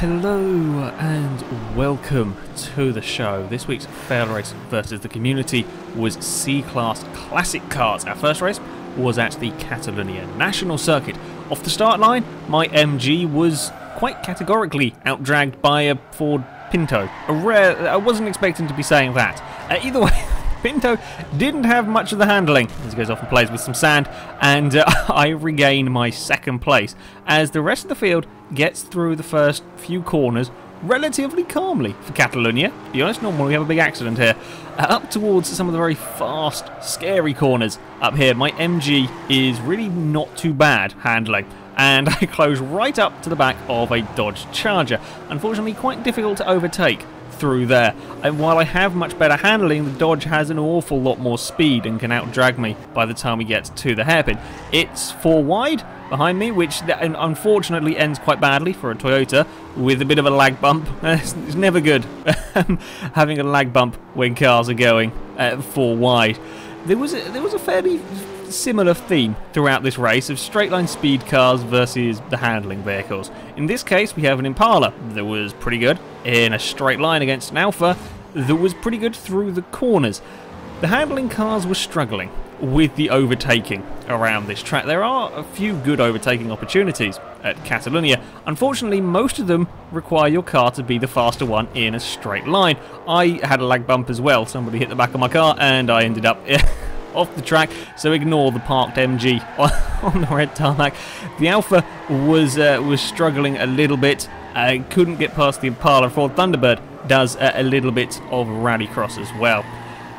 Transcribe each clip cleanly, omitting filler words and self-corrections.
Hello and welcome to the show. This week's FailRace versus the community was C-Class Classic Cars. Our first race was at the Catalonia National Circuit. Off the start line, my MG was quite categorically outdragged by a Ford Pinto. I wasn't expecting to be saying that. Either way, Pinto didn't have much of the handling as he goes off and plays with some sand, and I regain my second place as the rest of the field gets through the first few corners relatively calmly for Catalonia. To be honest, normally we have a big accident here. Up towards some of the very fast, scary corners up here, my MG is really not too bad handling, and I close right up to the back of a Dodge Charger. Unfortunately, quite difficult to overtake through there, and while I have much better handling, the Dodge has an awful lot more speed and can outdrag me by the time we get to the hairpin. It's 4 wide behind me, which unfortunately ends quite badly for a Toyota with a bit of a lag bump. It's never good having a lag bump when cars are going 4 wide. There was a fairly similar theme throughout this race of straight line speed cars versus the handling vehicles. In this case, we have an Impala that was pretty good in a straight line against an Alfa that was pretty good through the corners. The handling cars were struggling with the overtaking around this track. There are a few good overtaking opportunities at Catalonia. Unfortunately, most of them require your car to be the faster one in a straight line. I had a lag bump as well. Somebody hit the back of my car and I ended up off the track, so ignore the parked MG on the red tarmac. The Alfa was struggling a little bit. Couldn't get past the Impala. Ford Thunderbird does a little bit of rallycross as well.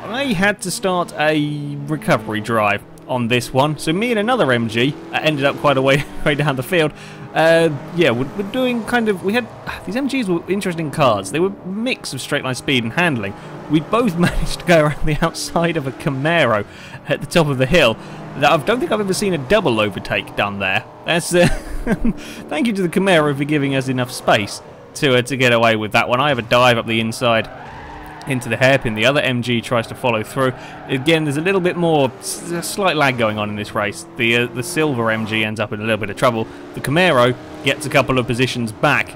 I had to start a recovery drive on this one, so me and another MG ended up quite a way down the field. Yeah, we're doing kind of, we had, these MGs were interesting cars. They were a mix of straight line speed and handling. We both managed to go around the outside of a Camaro at the top of the hill. I don't think I've ever seen a double overtake done there. That's thank you to the Camaro for giving us enough space to get away with that one. I have a dive up the inside into the hairpin. The other MG tries to follow through. Again, there's a little bit more, a slight lag going on in this race. The silver MG ends up in a little bit of trouble. The Camaro gets a couple of positions back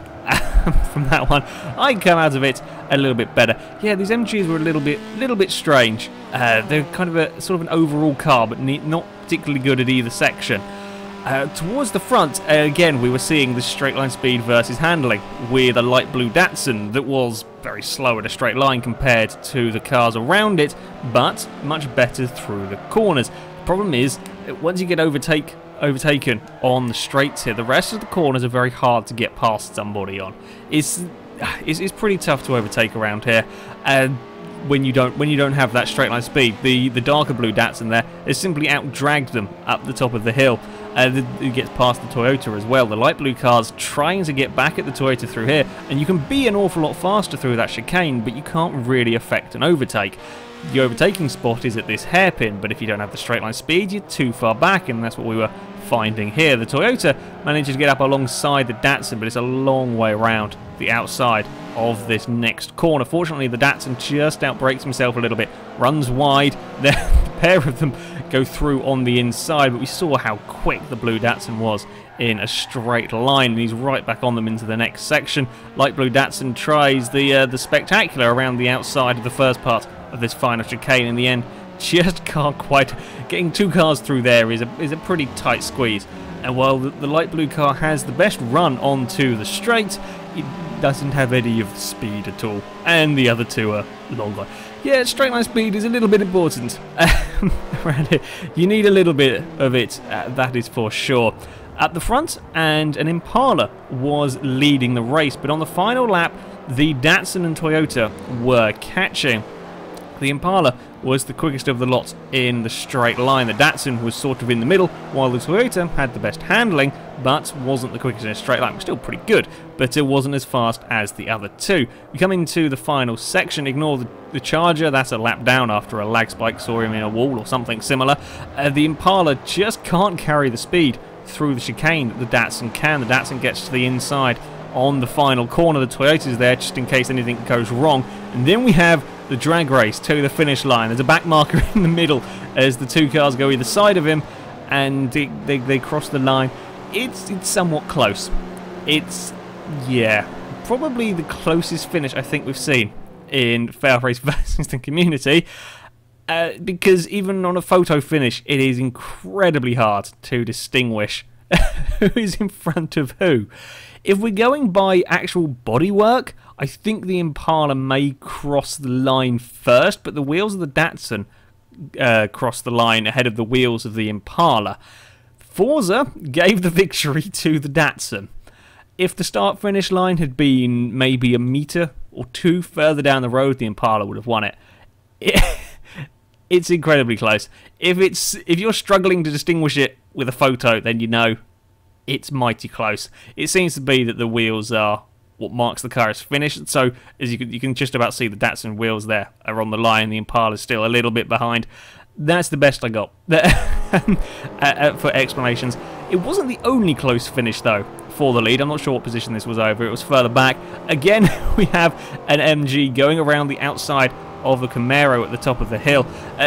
from that one. I come out of it a little bit better. Yeah, these MGs were a little bit strange. They're kind of a sort of an overall car, but not particularly good at either section. Towards the front, again, we were seeing the straight line speed versus handling with a light blue Datsun that was very slow at a straight line compared to the cars around it, but much better through the corners. The problem is, once you get overtaken on the straights here, the rest of the corners are very hard to get past somebody on. It's pretty tough to overtake around here. When you don't have that straight line speed. The darker blue Datsun there has simply outdragged them up the top of the hill. It gets past the Toyota as well. The light blue car's trying to get back at the Toyota through here, and you can be an awful lot faster through that chicane, but you can't really affect an overtake. The overtaking spot is at this hairpin, but if you don't have the straight line speed, you're too far back, and that's what we were finding here. The Toyota manages to get up alongside the Datsun, but it's a long way around the outside of this next corner. Fortunately, the Datsun just outbrakes himself a little bit, runs wide. The pair of them go through on the inside, but we saw how quick the blue Datsun was in a straight line, and he's right back on them into the next section. Light blue Datsun tries the spectacular around the outside of the first part of this final chicane. In the end, just can't quite. Getting 2 cars through there is a pretty tight squeeze. And while the light blue car has the best run onto the straight, it doesn't have any of the speed at all, and the other two are longer. Yeah, straight line speed is a little bit important around here. You need a little bit of it, that is for sure. At the front, and an Impala was leading the race, but on the final lap, the Datsun and Toyota were catching. The Impala was the quickest of the lot in the straight line. The Datsun was sort of in the middle, while the Toyota had the best handling, but wasn't the quickest in a straight line. It was still pretty good, but it wasn't as fast as the other two. We come into the final section. Ignore the Charger. That's a lap down after a lag spike saw him in a wall or something similar. The Impala just can't carry the speed through the chicane that the Datsun can. The Datsun gets to the inside on the final corner. The Toyota's there just in case anything goes wrong. And then we have the drag race to the finish line. There's a back marker in the middle as the 2 cars go either side of him, and they cross the line. It's somewhat close. It's, yeah, probably the closest finish I think we've seen in FailRace versus the community, because even on a photo finish, it is incredibly hard to distinguish who is in front of who. If we're going by actual bodywork, I think the Impala may cross the line first, but the wheels of the Datsun cross the line ahead of the wheels of the Impala. Forza gave the victory to the Datsun. If the start-finish line had been maybe a metre or two further down the road, the Impala would have won it. It's incredibly close. If you're struggling to distinguish it with a photo, then you know it's mighty close. It seems to be that the wheels are what marks the car as finished. So as you can just about see, the Datsun wheels there are on the line. The Impala is still a little bit behind. That's the best I got for explanations. It wasn't the only close finish though for the lead. I'm not sure what position this was over. It was further back. Again, we have an MG going around the outside of the Camaro at the top of the hill.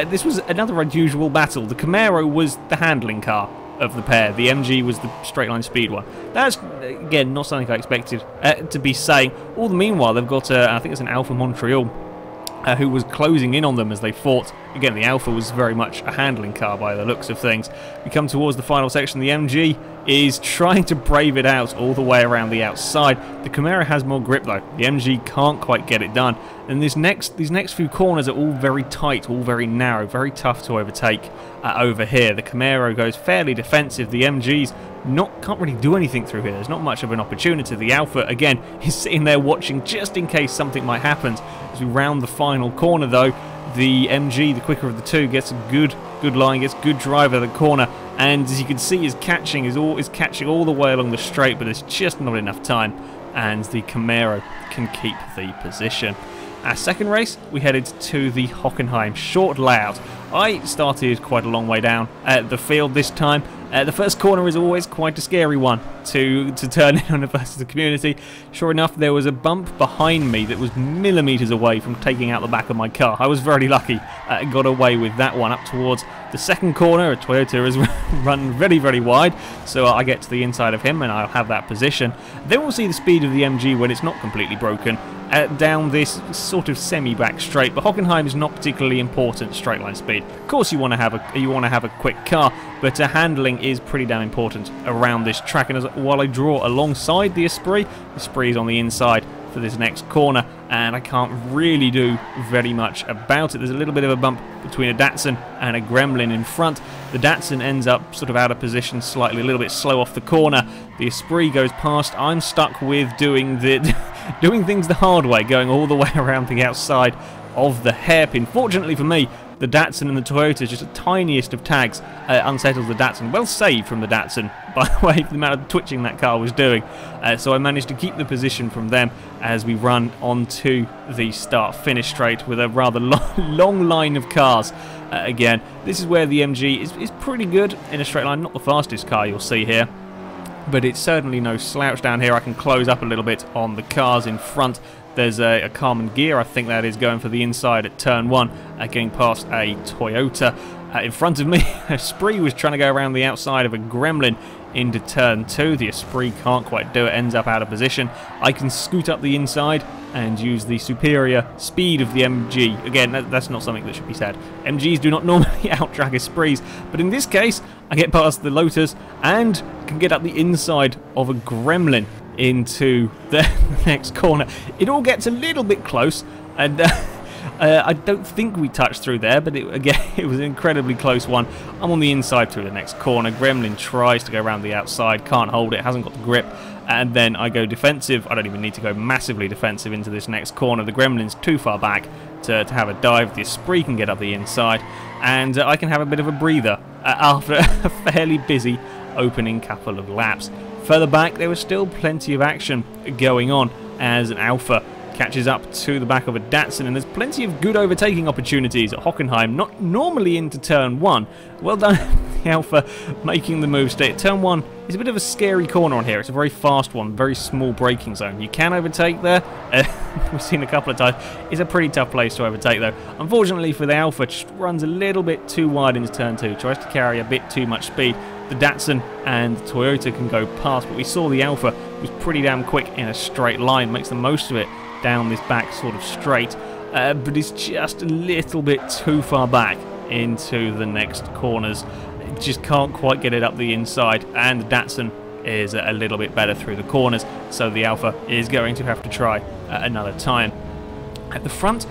This was another unusual battle. The Camaro was the handling car of the pair. The MG was the straight line speed one. That's, again, not something I expected to be saying. All the meanwhile, they've got, I think it's an Alfa Montreal, who was closing in on them as they fought. Again, the Alfa was very much a handling car by the looks of things. We come towards the final section. The MG is trying to brave it out all the way around the outside. The Camaro has more grip though. The MG can't quite get it done. And these next few corners are all very tight, all very narrow, very tough to overtake over here. The Camaro goes fairly defensive. The MG's can't really do anything through here. There's not much of an opportunity. The Alfa, again, is sitting there watching just in case something might happen. As we round the final corner though, the MG, the quicker of the two, gets a good line, gets good drive of the corner, and as you can see, is catching all the way along the straight, but there's just not enough time, and the Camaro can keep the position. Our second race, we headed to the Hockenheim short layout. I started quite a long way down the field this time. The first corner is always quite a scary one to turn in on versus the community. Sure enough, there was a bump behind me that was millimetres away from taking out the back of my car. I was very lucky, got away with that one. Up towards the second corner, a Toyota has run very, very wide, so I get to the inside of him and I'll have that position. Then we'll see the speed of the MG when it's not completely broken down this sort of semi-back straight, but Hockenheim is not particularly important straight line speed. Of course, you want to have a quick car, but handling is pretty damn important around this track. And while I draw alongside the Esprit is on the inside for this next corner, and I can't really do very much about it. There's a little bit of a bump between a Datsun and a Gremlin in front. The Datsun ends up sort of out of position, slightly a little bit slow off the corner. The Esprit goes past. I'm stuck with doing things the hard way, going all the way around the outside of the hairpin. Fortunately for me, the Datsun and the Toyota, just the tiniest of tags, unsettles the Datsun. Well saved from the Datsun, by the way, for the amount of twitching that car was doing. So I managed to keep the position from them as we run onto the start-finish straight with a rather long line of cars. Again, this is where the MG is pretty good in a straight line. Not the fastest car you'll see here, but it's certainly no slouch down here. I can close up a little bit on the cars in front. There's a Carmen Gear, I think that is, going for the inside at turn 1, getting past a Toyota. In front of me, Esprit was trying to go around the outside of a Gremlin into turn 2. The Esprit can't quite do it, ends up out of position. I can scoot up the inside and use the superior speed of the MG. Again, that's not something that should be said. MGs do not normally out-drag Esprits, but in this case, I get past the Lotus and can get up the inside of a Gremlin into the next corner. It all gets a little bit close, and I don't think we touched through there, but again, it was an incredibly close one. I'm on the inside through the next corner. Gremlin tries to go around the outside, can't hold it, hasn't got the grip, and then I go defensive. I don't even need to go massively defensive into this next corner. The Gremlin's too far back to have a dive. The Esprit can get up the inside, and I can have a bit of a breather after a fairly busy opening couple of laps. Further back, there was still plenty of action going on as an Alfa catches up to the back of a Datsun, and there's plenty of good overtaking opportunities at Hockenheim, not normally into turn 1. Well done, the Alfa, making the move straight. Turn 1 is a bit of a scary corner on here. It's a very fast one, very small braking zone. You can overtake there. We've seen a couple of times. It's a pretty tough place to overtake though. Unfortunately for the Alfa, just runs a little bit too wide into turn 2, tries to carry a bit too much speed. The Datsun and the Toyota can go past, but we saw the Alfa was pretty damn quick in a straight line, makes the most of it down this back sort of straight, but it's just a little bit too far back into the next corners. Just can't quite get it up the inside, and the Datsun is a little bit better through the corners, so the Alpha is going to have to try another time. At the front,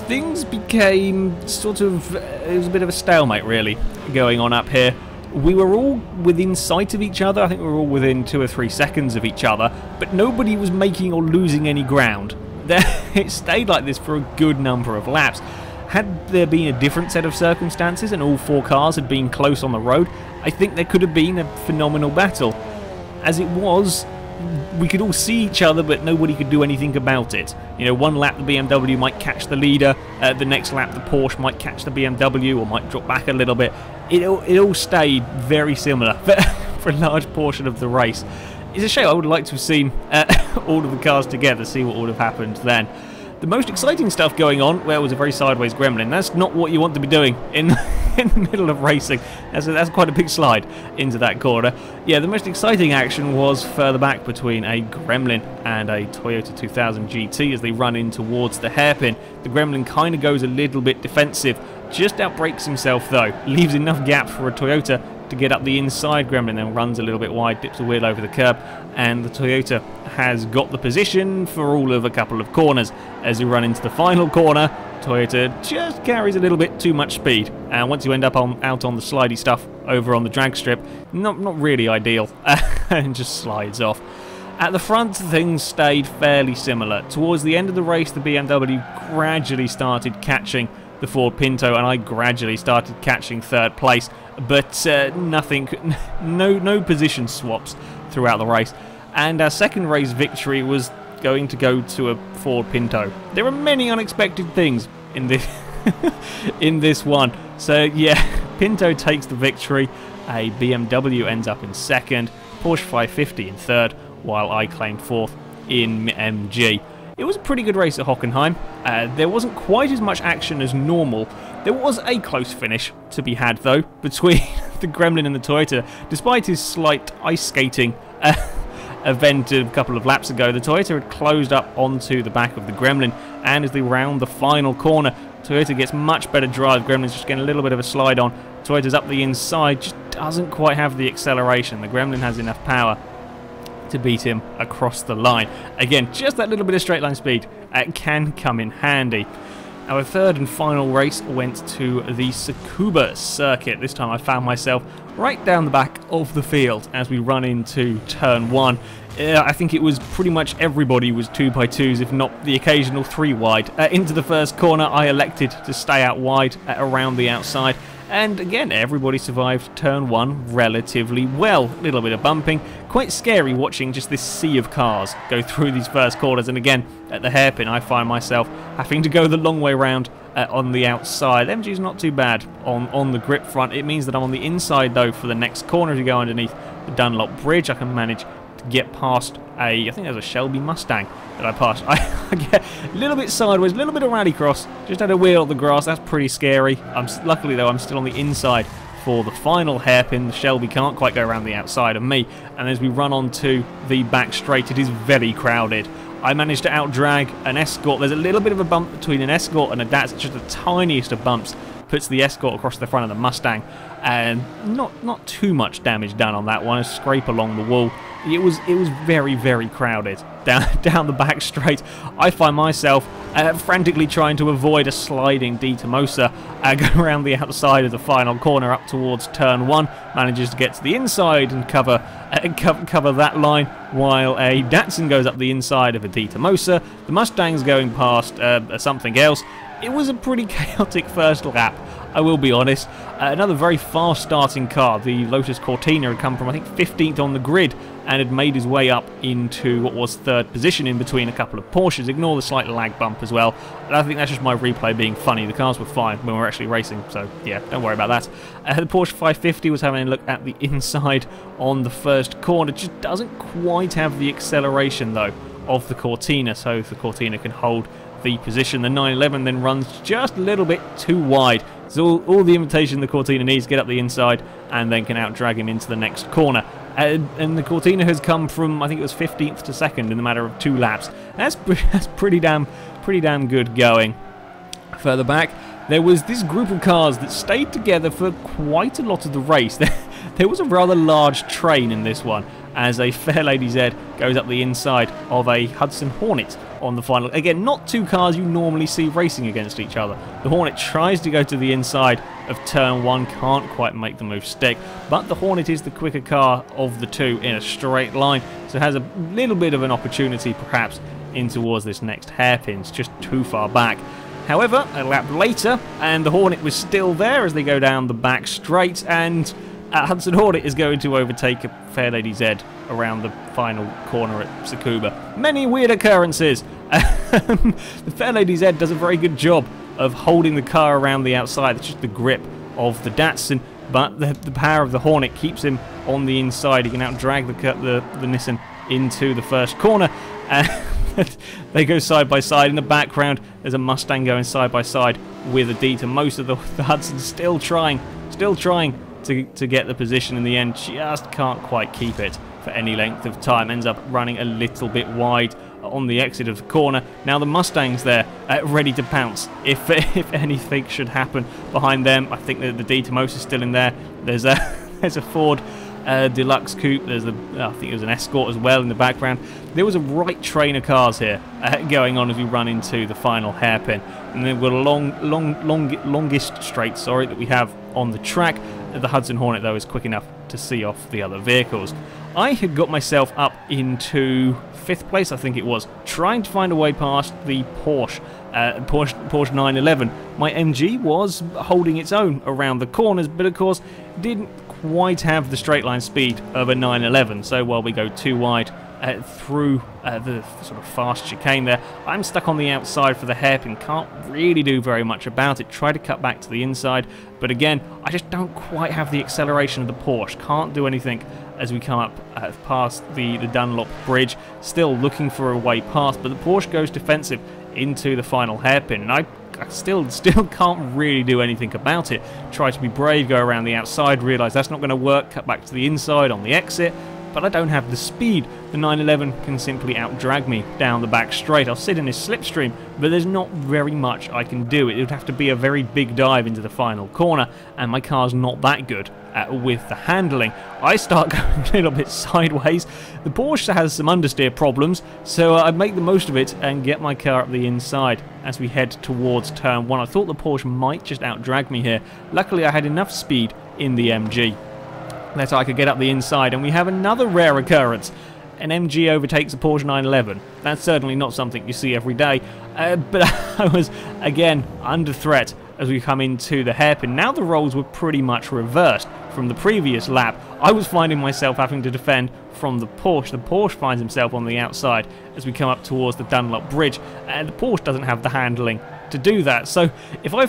things became sort of, it was a bit of a stalemate really going on up here. We were all within sight of each other. I think we were all within 2 or 3 seconds of each other, but nobody was making or losing any ground. It stayed like this for a good number of laps. Had there been a different set of circumstances and all 4 cars had been close on the road, I think there could have been a phenomenal battle. As it was, we could all see each other, but nobody could do anything about it. You know, one lap the BMW might catch the leader, the next lap the Porsche might catch the BMW or might drop back a little bit. It all stayed very similar for a large portion of the race. It's a shame. I would like to have seen all of the cars together, see what would have happened then. The most exciting stuff going on, well, was a very sideways gremlin. That's not what you want to be doing in the middle of racing. That's quite a big slide into that corner. Yeah, the most exciting action was further back between a gremlin and a Toyota 2000 GT as they run in towards the hairpin. The gremlin kind of goes a little bit defensive, just outbrakes himself though, leaves enough gap for a Toyota to get up the inside. Gremlin then runs a little bit wide, dips the wheel over the curb, and the Toyota has got the position for all of a couple of corners. As you run into the final corner, Toyota just carries a little bit too much speed, and once you end up out on the slidey stuff over on the drag strip, not really ideal, and just slides off. At the front, things stayed fairly similar. Towards the end of the race, the BMW gradually started catching the Ford Pinto, and I gradually started catching 3rd place, but no position swaps throughout the race, and our second race victory was going to go to a Ford Pinto. There are many unexpected things in this in this one, so yeah, Pinto takes the victory, a BMW ends up in 2nd, Porsche 550 in 3rd, while I claimed 4th in MG. It was a pretty good race at Hockenheim. There wasn't quite as much action as normal. There was a close finish to be had, though, between the Gremlin and the Toyota. Despite his slight ice skating event a couple of laps ago, the Toyota had closed up onto the back of the Gremlin, and as they round the final corner, Toyota gets much better drive. Gremlin's just getting a little bit of a slide on. Toyota's up the inside, just doesn't quite have the acceleration. The Gremlin has enough power to beat him across the line. Again, just that little bit of straight line speed can come in handy. Our 3rd and final race went to the Tsukuba circuit. This time I found myself right down the back of the field as we run into turn 1. I think it was pretty much everybody was 2x2s, if not the occasional 3 wide. Into the first corner, I elected to stay out wide around the outside. And again, everybody survived turn 1 relatively well. A little bit of bumping. Quite scary watching just this sea of cars go through these first corners. And again, at the hairpin, I find myself having to go the long way round on the outside. MG's not too bad on the grip front. It means that I'm on the inside, though, for the next corner. As you go underneath the Dunlop Bridge, I can manage to get past I think there's a Shelby Mustang that I passed. I get a little bit sideways, a little bit of rallycross, just had a wheel on the grass. That's pretty scary. Luckily though, I'm still on the inside for the final hairpin. The Shelby can't quite go around the outside of me, and as we run onto the back straight, it is very crowded. I managed to out-drag an Escort. There's a little bit of a bump between an Escort and a Datsun, just the tiniest of bumps. Puts the Escort across the front of the Mustang, and not too much damage done on that one. A scrape along the wall. It was very, very crowded down the back straight. I find myself frantically trying to avoid a sliding Di Tomaso, going around the outside of the final corner up towards turn 1. Manages to get to the inside and cover that line, while a Datsun goes up the inside of a Di Tomaso. The Mustang's going past something else. It was a pretty chaotic first lap, I will be honest. Another very fast starting car, the Lotus Cortina, had come from I think 15th on the grid and had made his way up into what was 3rd position in between a couple of Porsches. Ignore the slight lag bump as well. And I think that's just my replay being funny. The cars were fine when we were actually racing, so yeah, don't worry about that. The Porsche 550 was having a look at the inside on the first corner. Just doesn't quite have the acceleration though of the Cortina, so if the Cortina can hold the position. The 911 then runs just a little bit too wide. So all the invitation the Cortina needs to get up the inside and then can out-drag him into the next corner. and the Cortina has come from, I think it was 15th to 2nd in the matter of 2 laps. That's pretty damn good going. Further back, there was this group of cars that stayed together for quite a lot of the race. There was a rather large train in this one, as a Fairlady Z goes up the inside of a Hudson Hornet on the final. Again, not 2 cars you normally see racing against each other. The Hornet tries to go to the inside of turn 1, can't quite make the move stick, but the Hornet is the quicker car of the 2 in a straight line, so has a little bit of an opportunity perhaps in towards this next hairpin. It's just too far back. However, a lap later, and the Hornet was still there as they go down the back straight, and Hudson Hornet is going to overtake a Fairlady Z around the final corner at Tsukuba. Many weird occurrences. The Fairlady Z does a very good job of holding the car around the outside. It's just the grip of the Datsun, but the power of the Hornet keeps him on the inside. He can out-drag the Nissan into the first corner. They go side by side. In the background, there's a Mustang going side by side with a Dita. Most of the Hudson's still trying to get the position in the end. Just can't quite keep it for any length of time. Ends up running a little bit wide on the exit of the corner. Now the Mustang's there, ready to pounce if anything should happen behind them. I think that the Dita most is still in there. There's a Ford Deluxe Coupe. There's I think there's an Escort as well in the background. There was a right train of cars here going on as we run into the final hairpin, and then we've got a longest straight, that we have on the track. The Hudson Hornet though is quick enough to see off the other vehicles. I had got myself up into 5th place, I think it was, trying to find a way past the Porsche 911. My MG was holding its own around the corners, but of course didn't quite have the straight line speed of a 911, so while we go too wide through the sort of fast chicane there, I'm stuck on the outside for the hairpin. Can't really do very much about it. Try to cut back to the inside, but again, I just don't quite have the acceleration of the Porsche. Can't do anything as we come up past the Dunlop bridge. Still looking for a way past, but the Porsche goes defensive into the final hairpin, and I still can't really do anything about it. Try to be brave, go around the outside, realise that's not going to work, cut back to the inside on the exit, but I don't have the speed. The 911 can simply out-drag me down the back straight. I'll sit in this slipstream, but there's not very much I can do. It would have to be a very big dive into the final corner, and my car's not that good with the handling. I start going a little bit sideways. The Porsche has some understeer problems, so I make the most of it and get my car up the inside as we head towards turn 1. I thought the Porsche might just out-drag me here. Luckily I had enough speed in the MG that I could get up the inside, and we have another rare occurrence. An MG overtakes a Porsche 911. That's certainly not something you see every day, but I was again under threat as we come into the hairpin. Now the roles were pretty much reversed from the previous lap. I was finding myself having to defend from the Porsche. The Porsche finds himself on the outside as we come up towards the Dunlop bridge, and the Porsche doesn't have the handling to do that. So if I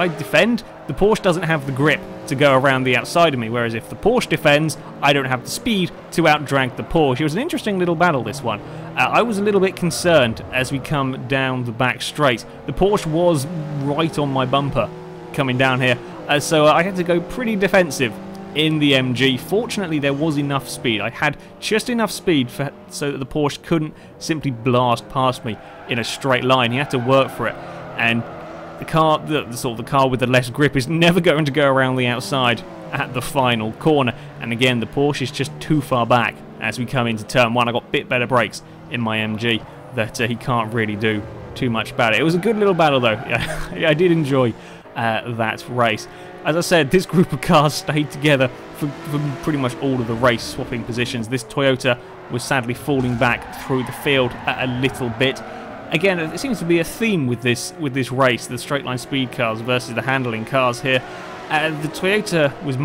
defend, the Porsche doesn't have the grip to go around the outside of me, whereas if the Porsche defends, I don't have the speed to out-drag the Porsche. It was an interesting little battle, this one. I was a little bit concerned as we come down the back straight. The Porsche was right on my bumper coming down here, so I had to go pretty defensive in the MG. Fortunately, there was enough speed. I had just enough speed so that the Porsche couldn't simply blast past me in a straight line. He had to work for it, and the car, the car with the less grip, is never going to go around the outside at the final corner. And again, the Porsche is just too far back as we come into turn 1. I got a bit better brakes in my MG that he can't really do too much about it. It was a good little battle though. I did enjoy that race. As I said, this group of cars stayed together for pretty much all of the race, swapping positions. This Toyota was sadly falling back through the field a little bit. Again, it seems to be a theme with this race, the straight line speed cars versus the handling cars here. The Toyota was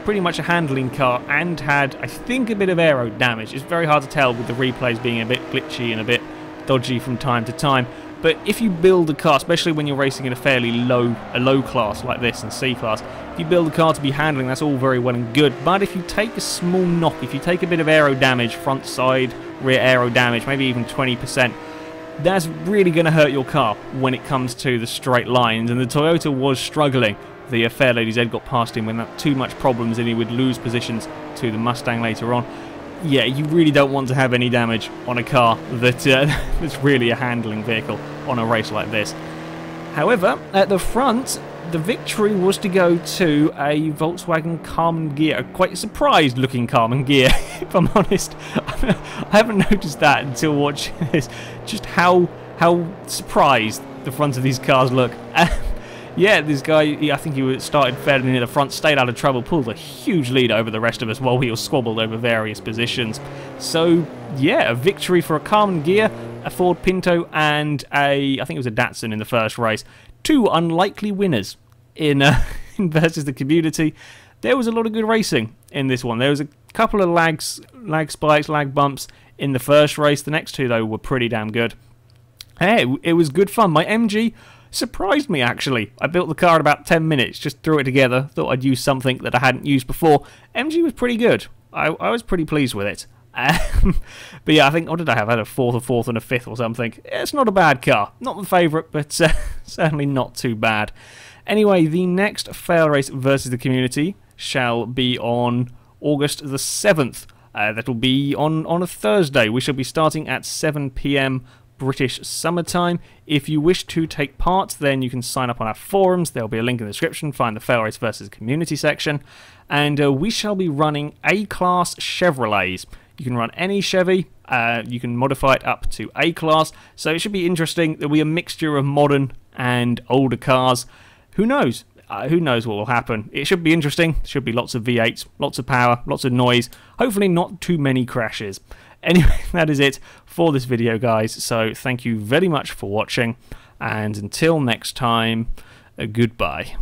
pretty much a handling car and had, I think, a bit of aero damage. It's very hard to tell with the replays being a bit glitchy and a bit dodgy from time to time. But if you build a car, especially when you're racing in a fairly low class like this, in C class, if you build a car to be handling, that's all very well and good. But if you take a small knock, if you take a bit of aero damage, front side, rear aero damage, maybe even 20%, that's really going to hurt your car when it comes to the straight lines. And the Toyota was struggling. The Fairlady Z got past him without too much problems, and he would lose positions to the Mustang later on. Yeah, you really don't want to have any damage on a car that's really a handling vehicle on a race like this. However, at the front, the victory was to go to a Volkswagen Carmen Ghia, a quite surprised looking Carmen Ghia, if I'm honest. I haven't noticed that until watching this, just how surprised the front of these cars look. Yeah, this guy, I think he started fairly near the front, stayed out of trouble, pulled a huge lead over the rest of us while we were squabbled over various positions. So, yeah, a victory for a Carmen Ghia, a Ford Pinto, and I think it was a Datsun in the first race. Two unlikely winners in versus the community. There was a lot of good racing in this one. There was a couple of lag spikes, lag bumps in the first race. The next two, though, were pretty damn good. Hey, it was good fun. My MG surprised me, actually. I built the car in about 10 minutes, just threw it together, thought I'd use something that I hadn't used before. MG was pretty good. I was pretty pleased with it. But yeah, I think, what did I have? I had a fourth and a fifth or something. It's not a bad car. Not my favourite, but certainly not too bad. Anyway, the next Fail Race versus the community shall be on August the 7th. That will be on a Thursday. We shall be starting at 7 PM British summertime. If you wish to take part, then you can sign up on our forums. There'll be a link in the description. Find the Fail Race versus community section. And we shall be running A-Class Chevrolets. You can run any Chevy. You can modify it up to A-Class. So it should be interesting. There'll be a mixture of modern and older cars. Who knows? Who knows what will happen? It should be interesting. There should be lots of V8s, lots of power, lots of noise. Hopefully not too many crashes. Anyway, that is it for this video, guys. So thank you very much for watching. And until next time, goodbye.